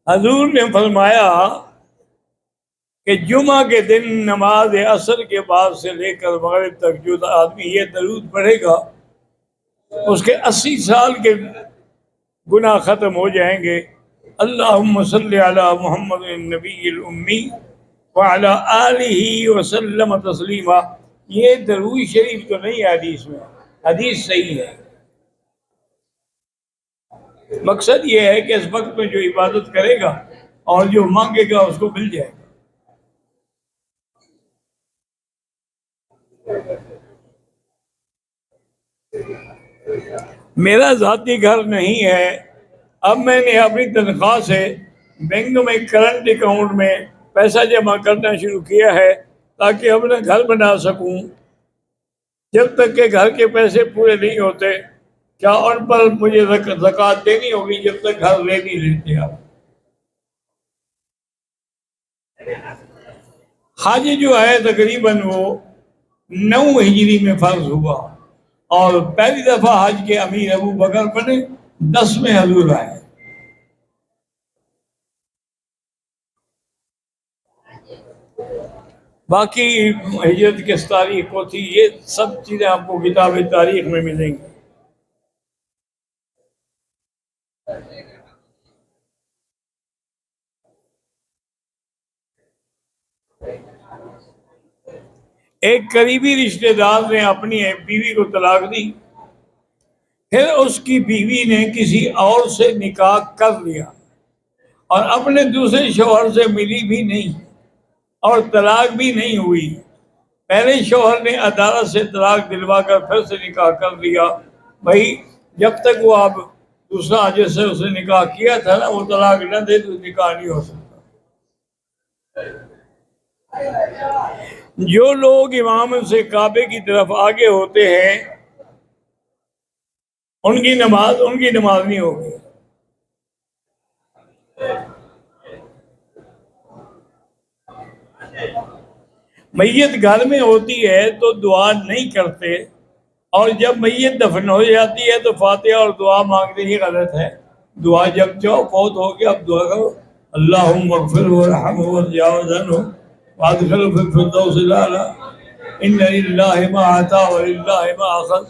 حضور نے فرمایا کہ جمعہ کے دن نماز عصر کے بعد سے لے کر مغرب تک جو آدمی یہ درود پڑھے گا اس کے 80 سال کے گناہ ختم ہو جائیں گے۔ اللہم صلی علی محمد النبی الامی وعلی آلہ وسلم تسلیما۔ یہ درود شریف تو نہیں ہے حدیث میں، حدیث صحیح ہے۔ مقصد یہ ہے کہ اس وقت میں جو عبادت کرے گا اور جو مانگے گا اس کو مل جائے گا۔ میرا ذاتی گھر نہیں ہے، اب میں نے اپنی تنخواہ سے بینک میں کرنٹ اکاؤنٹ میں پیسہ جمع کرنا شروع کیا ہے تاکہ اپنا گھر بنا سکوں۔ جب تک کہ گھر کے پیسے پورے نہیں ہوتے کیا ان پر مجھے زکوٰۃ دینی ہوگی جب تک گھر لے نہیں لیتے آپ۔ حج جو ہے تقریباً وہ 9 ہجری میں فرض ہوا اور پہلی دفعہ حج کے امیر ابو بکر بنے، 10 میں حضور آئے۔ باقی ہجرت کس تاریخ کو تھی یہ سب چیزیں آپ کو کتاب تاریخ میں ملیں گی۔ ایک قریبی رشتہ دار نے اپنی بیوی کو طلاق دی، پھر اس کی بیوی نے کسی اور سے نکاح کر لیا اور اپنے دوسرے شوہر سے ملی بھی نہیں اور طلاق بھی نہیں ہوئی۔ پہلے شوہر نے عدالت سے طلاق دلوا کر پھر سے نکاح کر لیا۔ بھائی جب تک وہ آپ دوسرا جس سے اس نے نکاح کیا تھا نا وہ طلاق نہ دے تو نکاح نہیں ہو سکتا۔ جو لوگ امام سے کعبے کی طرف آگے ہوتے ہیں ان کی نماز نہیں ہوگی۔ میت گھر میں ہوتی ہے تو دعا نہیں کرتے، اور جب میت دفن ہو جاتی ہے تو فاتحہ اور دعا مانگنے ہی غلط ہے۔ دعا جب چاہو فوت ہو گیا اب دعا کرو اللہم اغفر ورحمہ وتجاوز عنہ وادخلہ فی الفردوس الاعلی ان للہ ما عطا وللہ ما اخذ۔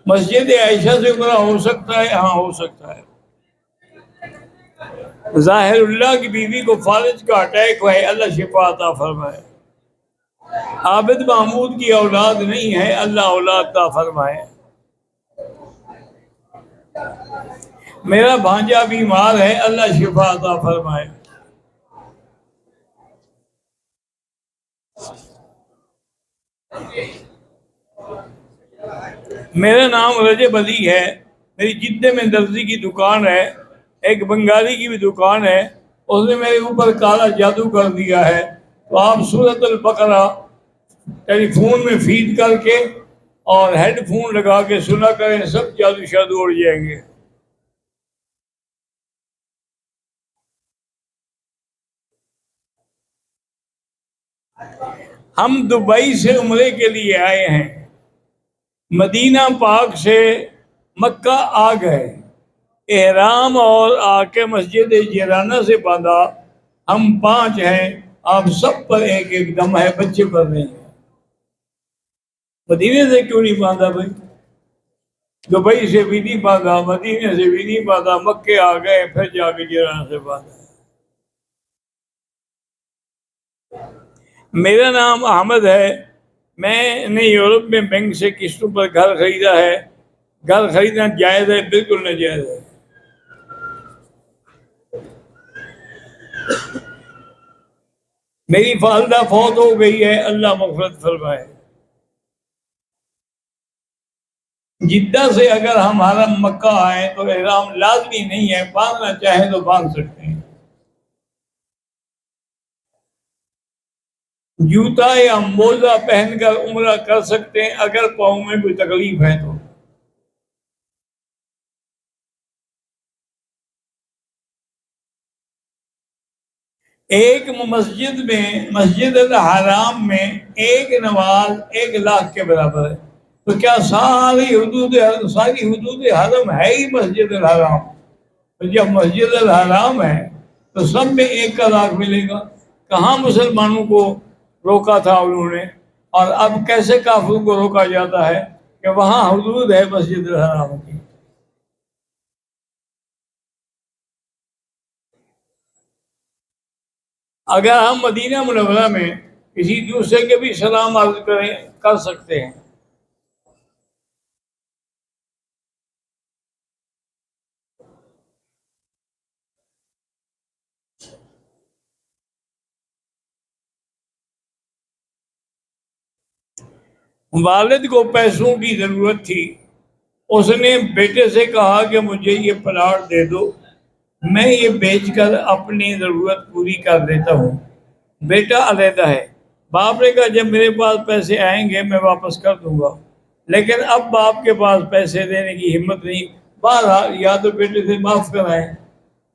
مسجد عائشہ سے عمرہ ہو سکتا ہے؟ ہاں ہو سکتا ہے۔ ظاہر اللہ کی بیوی کو فالج کا اٹیک ہوا ہے، اللہ شفا عطا فرمائے۔ عابد محمود کی اولاد نہیں ہے، اللہ اولاد عطا فرمائے۔ میرا بھانجا بیمار ہے، اللہ شفا عطا فرمائے۔ میرا نام رجب علی ہے، میری جدے میں درزی کی دکان ہے، ایک بنگالی کی بھی دکان ہے، اس نے میرے اوپر کالا جادو کر دیا ہے، تو آپ سورۃ البقرہ ٹیلی فون میں فیڈ کر کے اور ہیڈ فون لگا کے سنا کریں، سب جادو شادو اڑ جائیں گے۔ ہم دبئی سے عمرے کے لیے آئے ہیں، مدینہ پاک سے مکہ آ گئے، احرام اور آ کے مسجد جیرانہ سے باندھا، ہم 5 ہیں، آپ سب پر ایک ایک دم ہے، بچے پر نہیں ہے۔ مدینے سے کیوں نہیں باندھا بھائی؟ دبئی سے بھی نہیں باندھا، مدینے سے بھی نہیں باندھا، مکے آ گئے پھر جا کے جیرانہ سے باندھا۔ میرا نام احمد ہے، میں نے یورپ میں بینک سے قسطوں پر گھر خریدا ہے، گھر خریدنا جائز ہے؟ بالکل ناجائز ہے۔ میری والدہ فوت ہو گئی ہے، اللہ مغفرت فرمائے۔ جدہ سے اگر ہم حرم مکہ آئیں تو احرام لازمی نہیں ہے، باندھنا چاہیں تو باندھ سکتے ہیں۔ جوتا یا موزہ پہن کر عمرہ کر سکتے ہیں اگر پاؤں میں کوئی تکلیف ہے تو۔ ایک مسجد میں، مسجد الحرام میں ایک نماز 1 لاکھ کے برابر ہے، تو کیا ساری حدود حرم ہے ہی مسجد الحرام؟ تو جب مسجد الحرام ہے تو سب میں ایک کا لاکھ ملے گا. کہاں مسلمانوں کو روکا تھا انہوں نے؟ اور اب کیسے کافروں کو روکا جاتا ہے کہ وہاں حدود ہے مسجد الحرام کی؟ اگر ہم مدینہ منورہ میں کسی دوسرے کے بھی سلام عرض کر سکتے ہیں. والد کو پیسوں کی ضرورت تھی. اس نے بیٹے سے کہا کہ مجھے یہ پلاٹ دے دو، میں یہ بیچ کر اپنی ضرورت پوری کر دیتا ہوں. بیٹا علیحدہ ہے. باپ نے کہا جب میرے پاس پیسے آئیں گے میں واپس کر دوں گا. لیکن اب باپ کے پاس پیسے دینے کی ہمت نہیں. بہرحال یا تو بیٹے سے معاف کرائیں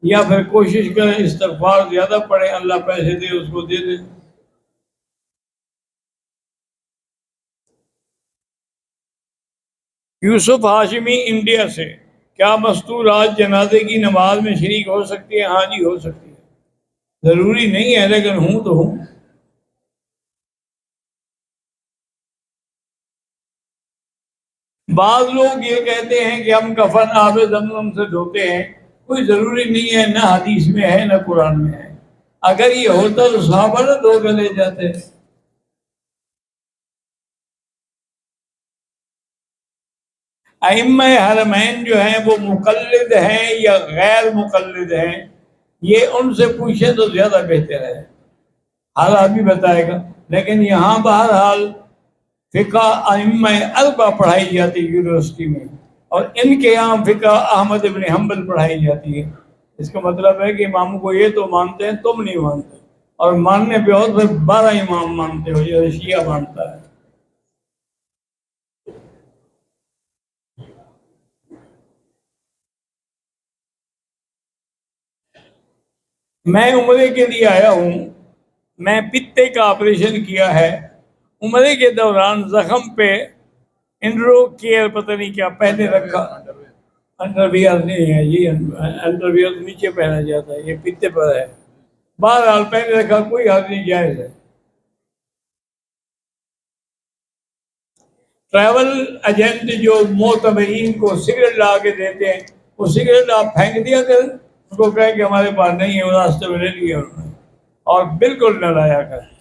یا پھر کوشش کریں استغفار زیادہ پڑھیں، اللہ پیسے دے اس کو دے دے. یوسف ہاشمی انڈیا سے: کیا مستورات جنازے کی نماز میں شریک ہو سکتی ہیں؟ ہاں جی، ہو سکتی ہے. ضروری نہیں ہے لیکن ہوں تو ہوں. بعض لوگ یہ کہتے ہیں کہ ہم کفن آب زمزم سے دھوتے ہیں. کوئی ضروری نہیں ہے، نہ حدیث میں ہے نہ قرآن میں ہے. اگر یہ ہوتا تو صحابہ نہ دھو کے لے جاتے. ائمہ حرمین جو ہیں وہ مقلد ہیں یا غیر مقلد ہیں، یہ ان سے پوچھیں تو زیادہ بہتر ہے. ہر آدمی بتائے گا. لیکن یہاں بہرحال فقہ ائمہ اربعہ پڑھائی جاتی ہے یونیورسٹی میں، اور ان کے یہاں فقہ احمد ابن حنبل پڑھائی جاتی ہے. اس کا مطلب ہے کہ اماموں کو یہ تو مانتے ہیں، تم نہیں مانتے. اور ماننے پہ اور پھر 12 امام مانتے ہو جیسے شیعہ مانتا ہے. میں عمرے کے لیے آیا ہوں. میں پتے کا آپریشن کیا ہے. عمرے کے دوران زخم پہ انڈرو کیئر پتہ نہیں کیا پہنے رکھا. انڈر ویئر نہیں ہے جی، انڈر ویئر نیچے پہنا جاتا ہے، یہ پتے پر ہے. بہرحال پہنے رکھا، کوئی حرج نہیں، جائز ہے. ٹریول ایجنٹ جو معتمرین کو سگریٹ لا کے دیتے ہیں، وہ سگریٹ آپ پھینک دیا کریں، اس کو کہیں کہ ہمارے پاس نہیں ہے، وہ راستے میں لے لیا انہوں نے. اور بالکل نہ لایا کریں.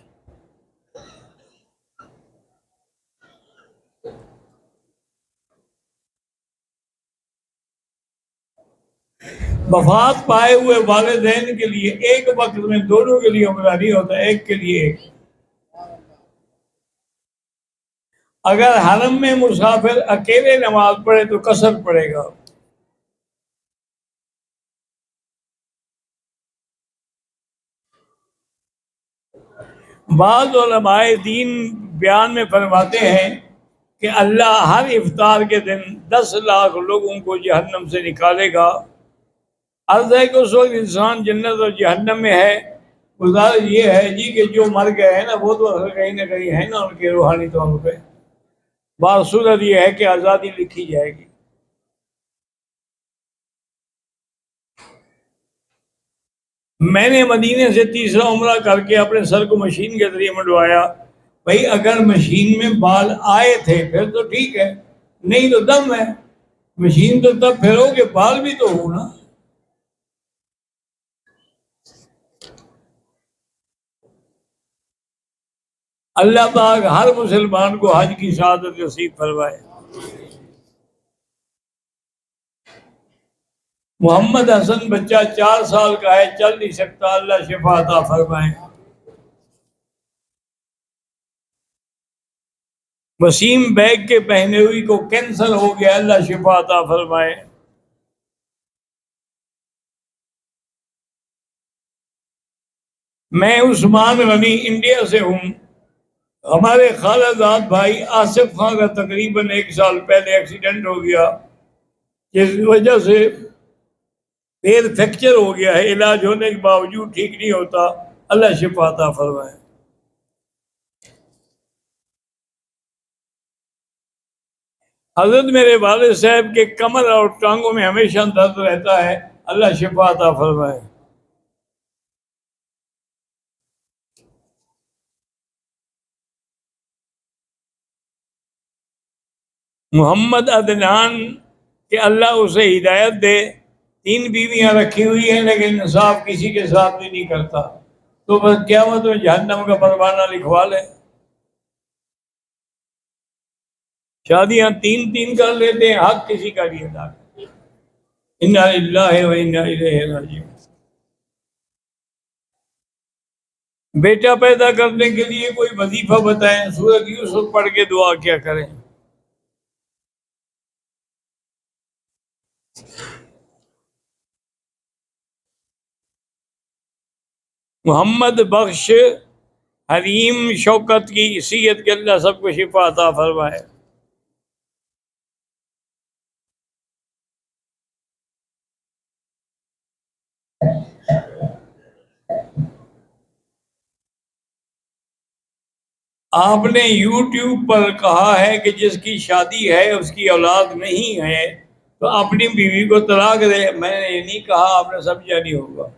وفات پائے ہوئے والدین کے لیے ایک وقت میں دونوں کے لیے عمرہ نہیں ہوتا، ایک کے لیے ایک. اگر حرم میں مسافر اکیلے نماز پڑھے تو قصر پڑے گا. بعض علماء دین بیان میں فرماتے ہیں کہ اللہ ہر افطار کے دن 10 لاکھ لوگوں کو جہنم سے نکالے گا. عرض ہے کہ اس وقت انسان جنت اور جہنم میں ہے. گزارش یہ ہے جی کہ جو مر گئے ہیں نا وہ تو کہیں نہ کہیں ہے نا ان کے روحانی طور پہ. بات صورت یہ ہے کہ آزادی لکھی جائے گی. میں نے مدینے سے تیسرا عمرہ کر کے اپنے سر کو مشین کے ذریعے منڈوایا. بھائی اگر مشین میں بال آئے تھے پھر تو ٹھیک ہے، نہیں تو دم ہے. مشین تو تب پھیرو کہ بال بھی تو ہو نا. اللہ پاک ہر مسلمان کو حج کی سعادت نصیب فرمائے. محمد حسن بچہ 4 سال کا ہے، چل نہیں سکتا، اللہ شفا عطا فرمائے. وسیم بیگ کے پہنے ہوئی کو کینسر ہو گیا، اللہ شفا عطا فرمائے. میں عثمان غنی انڈیا سے ہوں. ہمارے خالہ زاد بھائی آصف خان کا تقریباً 1 سال پہلے ایکسیڈنٹ ہو گیا، جس وجہ سے پیر فریکچر ہو گیا ہے. علاج ہونے کے باوجود ٹھیک نہیں ہوتا، اللہ شفا عطا فرمائے. حضرت میرے والد صاحب کے کمر اور ٹانگوں میں ہمیشہ درد رہتا ہے، اللہ شفا عطا فرمائے۔ محمد عدنان کہ اللہ اسے ہدایت دے، 3 بیویاں رکھی ہوئی ہیں لیکن انصاف کسی کے ساتھ بھی نہیں کرتا، تو بس قیامت میں جہنم کا پروانہ لکھوا لے۔ شادیاں 3 کر لیتے ہیں، حق کسی کا نہیں ادا کرتے۔ انا للہ و انا الیہ راجعون۔ بیٹا پیدا کرنے کے لیے کوئی وظیفہ بتائیں، سورۃ یوسف پڑھ کے دعا کیا کریں؟ محمد بخش حلیم شوکت کی حیثیت کے اللہ سب کو شفا عطا فرمائے۔ آپ نے یوٹیوب پر کہا ہے کہ جس کی شادی ہے اس کی اولاد نہیں ہے تو اپنی بیوی کو طلاق دے۔ میں نے یہ نہیں کہا، آپ نے سمجھا نہیں ہوگا۔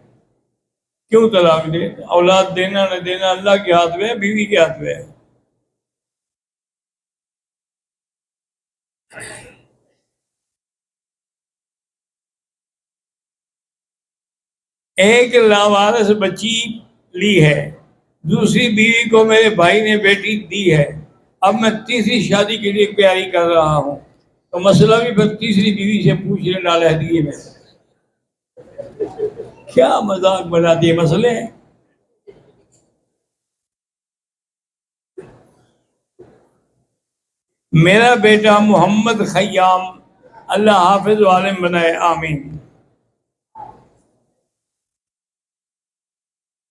کیوں طلاق دے؟ اولاد دینا نہ دینا اللہ کے ہاتھ میں ہے، بیوی کے ہاتھ میں ہے۔ ایک لاوارث بچی لی ہے، دوسری بیوی کو میرے بھائی نے بیٹی دی ہے، اب میں تیسری شادی کے لیے تیاری کر رہا ہوں، تو مسئلہ بھی پھر تیسری بیوی سے پوچھنے ڈالا ہے دیے میں۔ کیا مذاق بنا دیے مسئلے ہیں۔ میرا بیٹا محمد خیام اللہ حافظ و عالم بنائے، آمین۔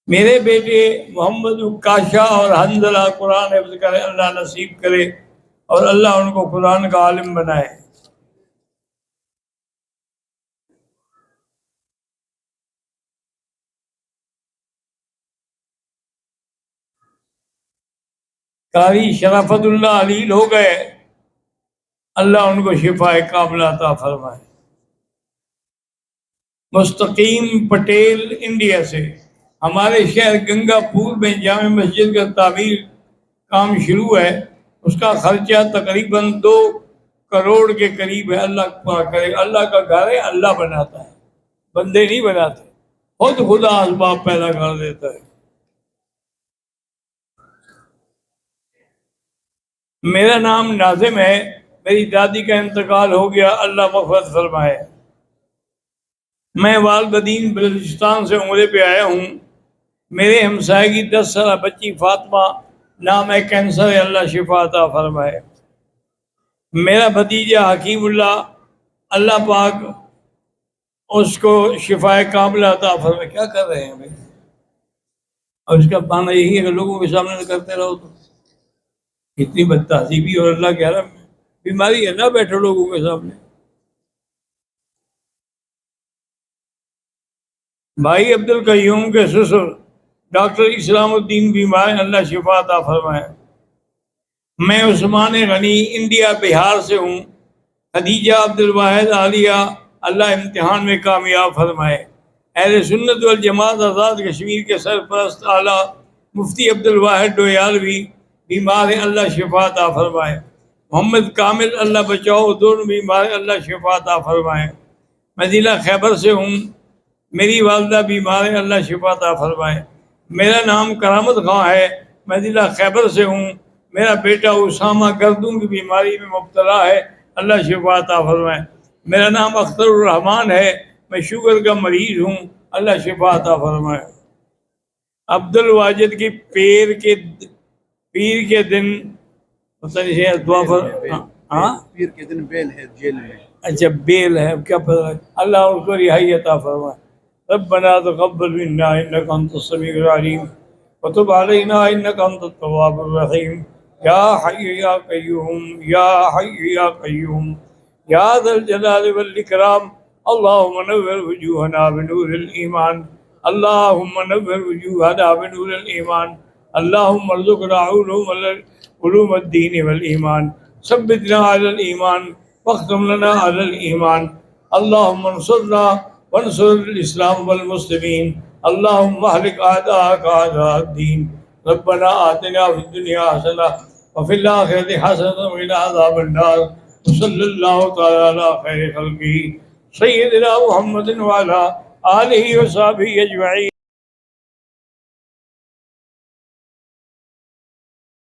میرے بیٹے محمد کاشا اور حنزلہ قرآن حفظ کرے، اللہ نصیب کرے، اور اللہ ان کو قرآن کا عالم بنائے۔ قاری شرافت اللہ علیل ہو گئے، اللہ ان کو شفا کاملہ عطا فرمائے۔ مستقیم پٹیل انڈیا سے، ہمارے شہر گنگا پور میں جامع مسجد کا تعمیر کام شروع ہے، اس کا خرچہ تقریباً 2 کروڑ کے قریب ہے، اللہ پورا کرے۔ اللہ کا گھر ہے، اللہ بناتا ہے، بندے نہیں بناتے، خود خدا اسباب پیدا کر دیتا ہے۔ میرا نام ناظم ہے، میری دادی کا انتقال ہو گیا، اللہ مغفرت فرمائے۔ میں والدین بلوچستان سے عمرے پہ آیا ہوں، میرے ہمسائے کی 10 سالہ بچی فاطمہ نام ہے، کینسر ہے، اللہ شفا عطا فرمائے۔ میرا بھتیجا حکیم اللہ، اللہ پاک اس کو شفا کاملہ عطا فرمائے۔ کیا کر رہے ہیں بھائی؟ اور اس کا معنی یہی ہے کہ لوگوں کے سامنے نہ کرتے رہو، تو اتنی بد تہذیبی اور اللہ کے حرم میں بیماری ہے، نہ بیٹھو لوگوں کے سامنے۔ بھائی عبد القیوم کے سسر ڈاکٹر اسلام الدین بیمار ہیں، اللہ شفا عطا فرمائے۔ میں عثمان غنی انڈیا بہار سے ہوں، خدیجہ عبد الواحد عالیہ اللہ امتحان میں کامیاب فرمائے۔ اہل سنت والجماعت آزاد کشمیر کے سرپرست اعلیٰ مفتی عبد الواحد ڈویالوی بیمار ہیں، اللہ شفا عطا فرمائے۔ محمد کامل اللہ بچاؤ، دونوں بیمار ہیں، اللہ شفا عطا فرمائے۔ میں ضلع خیبر سے ہوں، میری والدہ بیمار ہیں، اللہ شفا عطا فرمائے۔ میرا نام کرامت خاں ہے، میں ضلع خیبر سے ہوں، میرا بیٹا اسامہ گردوں کی بیماری میں مبتلا ہے، اللہ شفا عطا فرمائے۔ میرا نام اختر الرحمان ہے، میں شوگر کا مریض ہوں، اللہ شفا عطا فرمائے۔ عبد الواجد کی پیر کے دن پتہ نہیں دعا پیر کے دن بیل ہے جیل میں۔ اچھا بیل ہے، کیا پتہ، اللہ ان کو رہائی عطا فرمائے۔ ربنا تقبل منا انك انت السميع العليم وتب علينا انك انت التواب الرحيم يا حي يا قيوم يا حي يا قيوم يا ذا الجلال والاكرام اللهم نور وجوهنا بنور الايمان اللهم نور وجوهنا بنور الايمان اللهم ارزقنا علوم الدين والايمان ثبتنا على الإيمان واختم لنا على الإيمان. اللهم انصرنا وانصر الإسلام والمسلمين. اللهم اهلك أعداءك أعداء الدين. ربنا آتنا في الدنيا حسنة وفي الآخرة حسنة وقنا عذاب النار. وصلى الله تعالى على خير خلقه سيدنا محمد وعلى آله وصحبه أجمعين.